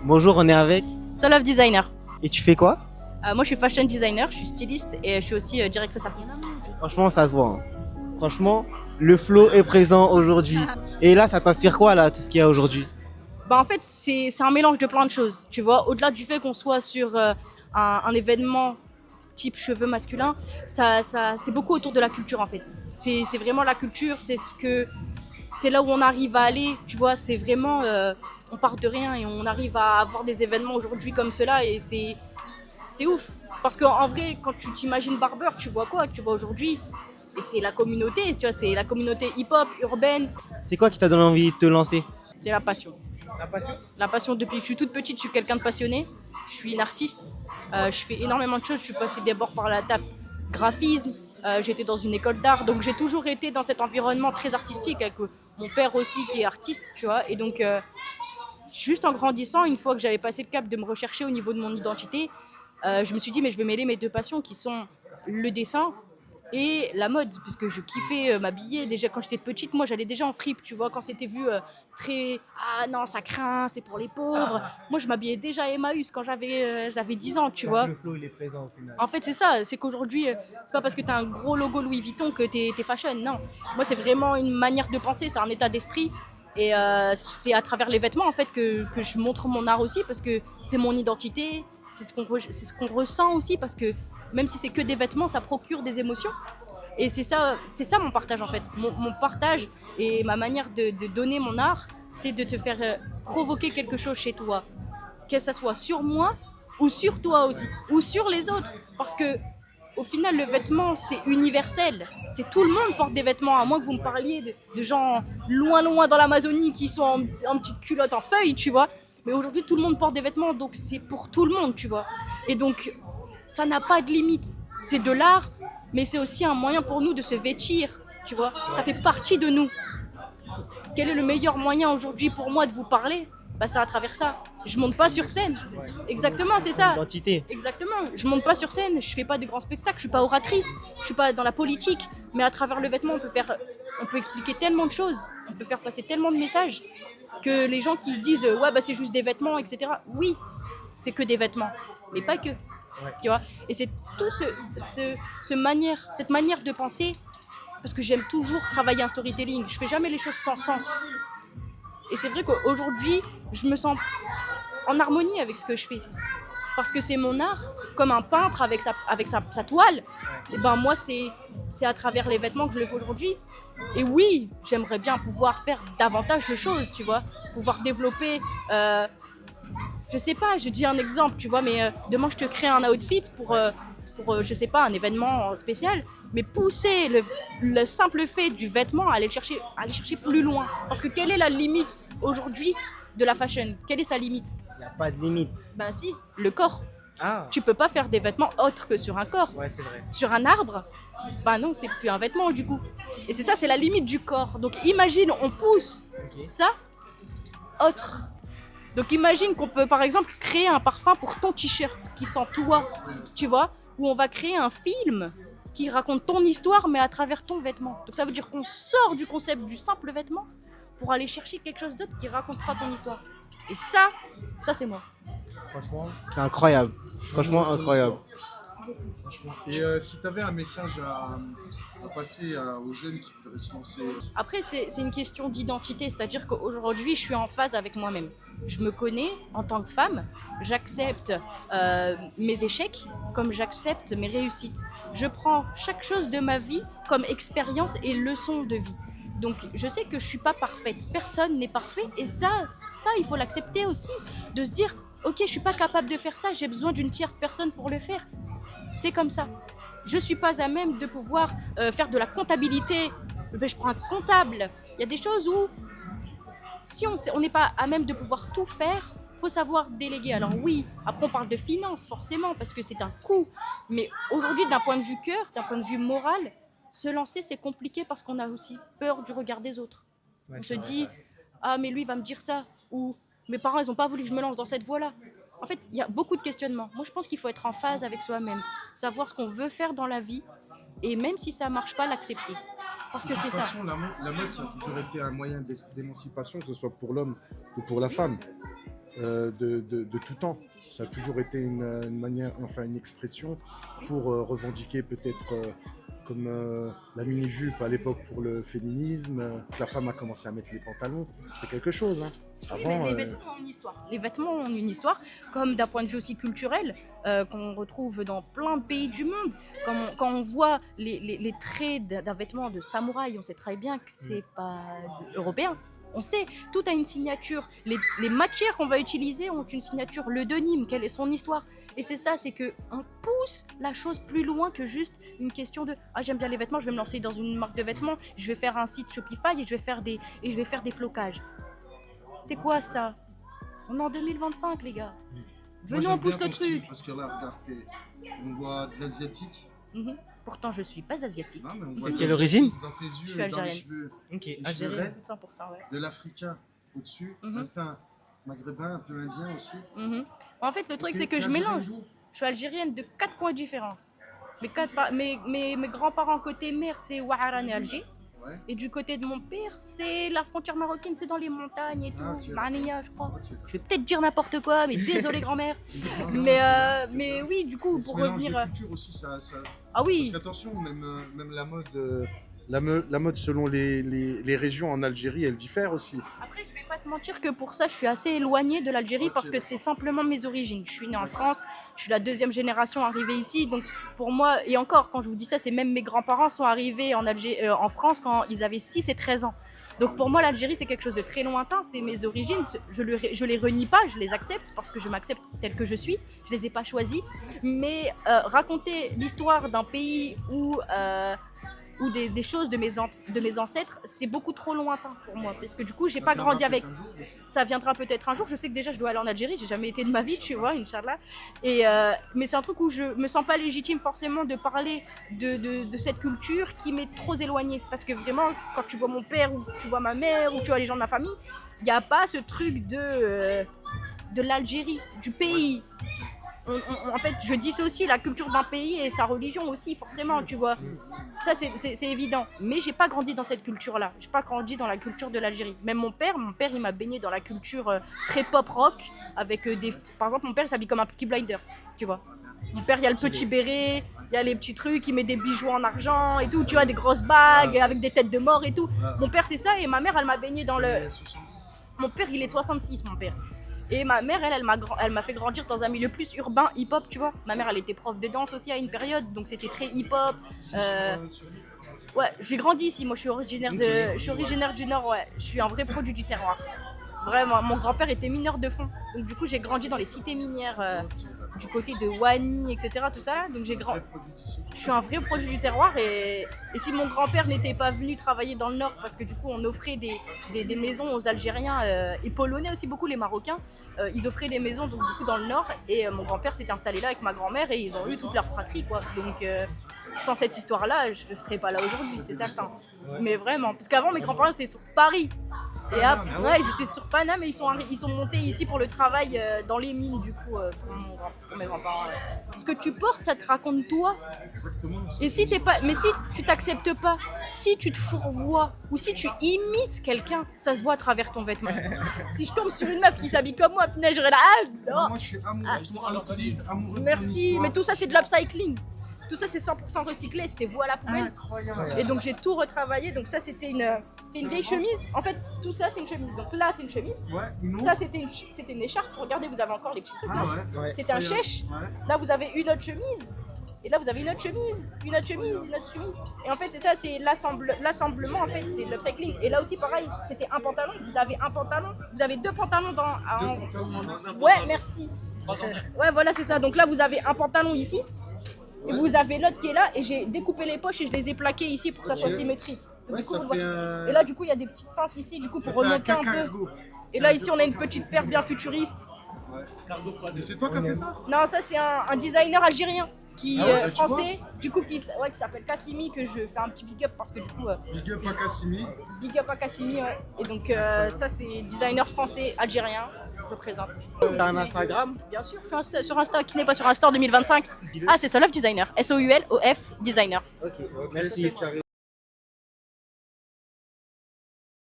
Bonjour, on est avec. Solove Designer. Et tu fais quoi? Moi, je suis fashion designer, je suis styliste et je suis aussi directrice artistique. Franchement, ça se voit, hein. Franchement, le flow est présent aujourd'hui. Et là, ça t'inspire quoi, là, tout ce qu'il y a aujourd'hui? Bah, en fait, c'est un mélange de plein de choses. Tu vois, au-delà du fait qu'on soit sur un événement type cheveux masculins, c'est beaucoup autour de la culture en fait. C'est vraiment la culture, c'est là où on arrive à aller. Tu vois, c'est vraiment, on part de rien et on arrive à avoir des événements aujourd'hui comme cela et c'est ouf. Parce qu'en vrai, quand tu t'imagines Barber, tu vois quoi? Tu vois aujourd'hui. Et c'est la communauté, tu vois, c'est la communauté hip-hop, urbaine. C'est quoi qui t'a donné envie de te lancer? C'est la passion. La passion. La passion, depuis que je suis toute petite, je suis quelqu'un de passionné. Je suis une artiste. Je fais énormément de choses. Je suis passée d'abord par la table graphisme. J'étais dans une école d'art. Donc j'ai toujours été dans cet environnement très artistique avec mon père aussi qui est artiste, tu vois. Et donc, juste en grandissant, une fois que j'avais passé le cap de me rechercher au niveau de mon identité, je me suis dit, mais je vais mêler mes deux passions qui sont le dessin et la mode, parce que je kiffais m'habiller. Déjà, quand j'étais petite, moi, j'allais déjà en fripe, tu vois, quand c'était vu très... Ah non, ça craint, c'est pour les pauvres. Moi, je m'habillais déjà à Emmaüs quand j'avais 10 ans, tu vois. Le flow, il est présent au final. En fait, c'est ça. C'est qu'aujourd'hui, c'est pas parce que t'as un gros logo Louis Vuitton que t'es fashion, non. Moi, c'est vraiment une manière de penser, c'est un état d'esprit. Et c'est à travers les vêtements, en fait, que je montre mon art aussi, parce que c'est mon identité, c'est ce qu'on ressent aussi, parce que même si c'est que des vêtements, ça procure des émotions. Et c'est ça mon partage, en fait. Mon partage et ma manière de donner mon art, c'est de te faire provoquer quelque chose chez toi. Que ça soit sur moi ou sur toi aussi, ou sur les autres. Parce que au final, le vêtement, c'est universel. C'est tout le monde porte des vêtements, à moins que vous me parliez de gens loin, loin dans l'Amazonie qui sont en petite culotte en feuille, tu vois. Mais aujourd'hui, tout le monde porte des vêtements, donc c'est pour tout le monde, tu vois. Et donc, ça n'a pas de limite. C'est de l'art, mais c'est aussi un moyen pour nous de se vêtir, tu vois. Ça fait partie de nous. Quel est le meilleur moyen aujourd'hui pour moi de vous parler? Bah, c'est à travers ça. Je monte pas sur scène. Exactement, c'est ça. Identité. Exactement. Je monte pas sur scène, je fais pas de grands spectacles, je suis pas oratrice, je suis pas dans la politique. Mais à travers le vêtement, on peut expliquer tellement de choses, on peut faire passer tellement de messages que les gens qui disent ouais bah c'est juste des vêtements, etc. Oui, c'est que des vêtements, mais pas que. Tu vois. Et c'est tout cette manière de penser, parce que j'aime toujours travailler un storytelling. Je fais jamais les choses sans sens. Et c'est vrai qu'aujourd'hui, je me sens en harmonie avec ce que je fais. Parce que c'est mon art, comme un peintre avec sa toile. Et ben moi, c'est à travers les vêtements que je le fais aujourd'hui. Et oui, j'aimerais bien pouvoir faire davantage de choses, tu vois. Pouvoir développer, je sais pas, je dis un exemple, tu vois, mais demain je te crée un outfit pour je sais pas, un événement spécial. Mais pousser le simple fait du vêtement à aller chercher plus loin. Parce que quelle est la limite aujourd'hui de la fashion? Quelle est sa limite? Il n'y a pas de limite. Ben si, le corps. Ah, Tu peux pas faire des vêtements autres que sur un corps. ouais, c'est vrai. Sur un arbre, bah non, c'est plus un vêtement du coup. Et c'est ça, c'est la limite du corps. Donc imagine, on pousse ça autre. Donc imagine qu'on peut par exemple créer un parfum pour ton t-shirt qui sent toi, tu vois, ou on va créer un film qui raconte ton histoire mais à travers ton vêtement. Donc ça veut dire qu'on sort du concept du simple vêtement pour aller chercher quelque chose d'autre qui racontera ton histoire. Et ça c'est moi. Franchement, c'est incroyable. Franchement, incroyable. Franchement. Et si tu avais un message à passer aux jeunes qui voudraient se lancer. Après, c'est une question d'identité, c'est-à-dire qu'aujourd'hui, je suis en phase avec moi-même. Je me connais en tant que femme, j'accepte mes échecs comme j'accepte mes réussites. Je prends chaque chose de ma vie comme expérience et leçon de vie. Donc, je sais que je suis pas parfaite, personne n'est parfait, et ça, il faut l'accepter aussi, de se dire, ok, je suis pas capable de faire ça, j'ai besoin d'une tierce personne pour le faire. C'est comme ça. Je suis pas à même de pouvoir faire de la comptabilité. Ben, je prends un comptable. Il y a des choses où, si on n'est pas à même de pouvoir tout faire, faut savoir déléguer. Alors oui, après on parle de finances forcément parce que c'est un coût. Mais aujourd'hui, d'un point de vue cœur, d'un point de vue moral, se lancer c'est compliqué parce qu'on a aussi peur du regard des autres. Ouais, On se c'est vrai, dit, ah mais lui il va me dire ça, ou mes parents ils ont pas voulu que je me lance dans cette voie-là. En fait, il y a beaucoup de questionnements. Moi, je pense qu'il faut être en phase avec soi-même, savoir ce qu'on veut faire dans la vie, et même si ça marche pas, l'accepter. Parce que De c'est toute ça. façon, la mode, ça a toujours été un moyen d'émancipation, que ce soit pour l'homme ou pour la femme. de tout temps. Ça a toujours été une manière, enfin une expression pour revendiquer peut-être comme la mini-jupe à l'époque pour le féminisme, que la femme a commencé à mettre les pantalons. C'était quelque chose. Hein. Avant, Les vêtements ont une histoire. Les vêtements ont une histoire, comme d'un point de vue aussi culturel, qu'on retrouve dans plein de pays du monde. Quand on voit les traits d'un vêtement de samouraï, on sait très bien que c'est pas européen. On sait, tout a une signature. Les matières qu'on va utiliser ont une signature. Le denim, quelle est son histoire? Et c'est ça, c'est qu'on pousse la chose plus loin que juste une question de « Ah, j'aime bien les vêtements, je vais me lancer dans une marque de vêtements, je vais faire un site Shopify et je vais faire des flocages. » C'est quoi ça? On est en 2025, les gars. moi, Venons, j'aime on pousse bien le ton style, truc. parce que là, regarde, on voit de l'asiatique. Mhm. Pourtant, je suis pas asiatique. Non, mais on voit De de quelle l'asiatique origine? dans tes yeux, suis dans les algérienne. cheveux, Ok, les cheveux algérienne. raides, 100%, ouais. de l'africain au-dessus, Mhm. un teint maghrébin, un peu indien aussi. Mhm. En fait, le truc, Ok, c'est que t'es je algérienne mélange. d'où? Je suis algérienne de 4 coins différents. Mes grands-parents côté mère, c'est Ouaharan et Alger. Ouais. Et du côté de mon père, c'est la frontière marocaine, c'est dans les montagnes et tout. Ah, ok. Mania, je crois. Ok. Je vais peut-être dire n'importe quoi, mais désolé grand-mère. Non, Mais oui, du coup, Et ce pour mélange revenir. de culture aussi, ça... Ah oui, Parce qu'attention, même la mode, la mode selon les régions en Algérie, elle diffère aussi. après, je vais pas te mentir que pour ça, je suis assez éloignée de l'Algérie Ok, parce que d'accord. c'est simplement mes origines. Je suis née en France, je suis la 2e génération arrivée ici. Donc, pour moi, et encore, quand je vous dis ça, c'est même mes grands-parents sont arrivés en France quand ils avaient 6 et 13 ans. Donc, pour moi, l'Algérie, c'est quelque chose de très lointain. C'est mes origines. Je les renie pas, je les accepte parce que je m'accepte telle que je suis. Je les ai pas choisis. Mais raconter l'histoire d'un pays ou des choses de mes ancêtres, c'est beaucoup trop lointain pour moi. Parce que du coup, j'ai Ça pas viendra grandi avec. peut-être un jour aussi. Ça viendra peut-être un jour. Je sais que déjà, je dois aller en Algérie. J'ai jamais été de ma vie, tu vois, Inch'Allah. Mais c'est un truc où je me sens pas légitime forcément de parler de cette culture qui m'est trop éloignée. Parce que vraiment, quand tu vois mon père ou tu vois ma mère ou tu vois les gens de ma famille, il n'y a pas ce truc de l'Algérie, du pays. En fait, je dissocie la culture d'un pays et sa religion aussi, forcément, tu vois. Ça, c'est évident. Mais j'ai pas grandi dans cette culture-là. J'ai pas grandi dans la culture de l'Algérie. Même mon père, il m'a baigné dans la culture très pop-rock. Avec Par exemple, mon père, il s'habille comme un Peaky Blinder, tu vois. Mon père, il y a le petit béret, il y a les petits trucs, il met des bijoux en argent et tout, tu vois, des grosses bagues avec des têtes de mort et tout. Mon père, c'est ça, et ma mère, elle m'a baigné dans le... C'est 70. Mon père, il est de 66, mon père. Et ma mère, elle m'a fait grandir dans un milieu plus urbain, hip-hop, tu vois. Ma mère, elle était prof de danse aussi à une période, donc c'était très hip-hop. Ouais, j'ai grandi ici. Moi, je suis originaire du Nord, ouais. Je suis un vrai produit du terroir. Vraiment, mon grand-père était mineur de fond. Donc, du coup, j'ai grandi dans les cités minières du côté de Wani, etc. Tout ça. Donc, je suis un vrai produit du terroir. Et si mon grand-père n'était pas venu travailler dans le Nord, parce que du coup, on offrait des maisons aux Algériens et Polonais aussi, beaucoup les Marocains. Ils offraient des maisons donc, du coup, dans le Nord. Et mon grand-père s'était installé là avec ma grand-mère et ils ont eu toute leur fratrie, quoi. Donc, sans cette histoire-là, je ne serais pas là aujourd'hui, c'est certain. Mais vraiment, parce qu'avant, mes grands-parents étaient sur Paris. Et après, ouais, ils étaient sur Paname et ils sont montés ici pour le travail dans les mines, du coup, pour mes grands-parents. Ce que tu portes, ça te raconte toi. Exactement. Et si t'es pas, mais si tu t'acceptes pas, si tu te fourvoies ou si tu imites quelqu'un, ça se voit à travers ton vêtement. Si je tombe sur une meuf qui s'habille comme moi, punaise, je serais là, ah non. Moi, je suis amoureux de ton outfit, amoureux de ton Merci, histoire. mais tout ça c'est de l'upcycling. Tout ça c'est 100% recyclé, c'était vous à la poubelle. Incroyable. Et donc j'ai tout retravaillé. Donc ça c'était une vieille chemise. En fait tout ça c'est une chemise. Donc là c'est une chemise. Ouais, non. Ça c'était une écharpe. Regardez, vous avez encore les petits trucs. Ah là. ouais. C'était un chèche. Ouais. Là vous avez une autre chemise. Et là vous avez une autre chemise, une autre chemise, une autre chemise. Et en fait c'est ça, c'est l'assemblement en fait, c'est l'upcycling. Et là aussi pareil, c'était un pantalon. Vous avez un pantalon, vous avez deux pantalons Ouais, merci. Ouais voilà c'est ça. Donc là vous avez un pantalon ici. Et vous avez l'autre qui est là et j'ai découpé les poches et je les ai plaquées ici pour que ça soit symétrique. Donc, Ouais, du coup, ça vous fait voyez- un... Et là du coup il y a des petites pinces ici du coup ça pour fait remonter un peu. cacargo. Et là ici on a une petite paire bien futuriste. Et c'est toi qui as fait ça? Non ça c'est un designer algérien qui Ah ouais, tu français du coup qui s'appelle Kassimi, que je fais un petit big up parce que du coup Big up à Kassimi. big up à Kassimi, ouais. Et donc ça c'est designer français algérien. Représente. T'as un Instagram? Bien sûr, je suis sur Insta, qui n'est pas sur Insta en 2025. Ah, c'est Solof Designer. SOULOF Designer. Ok, merci.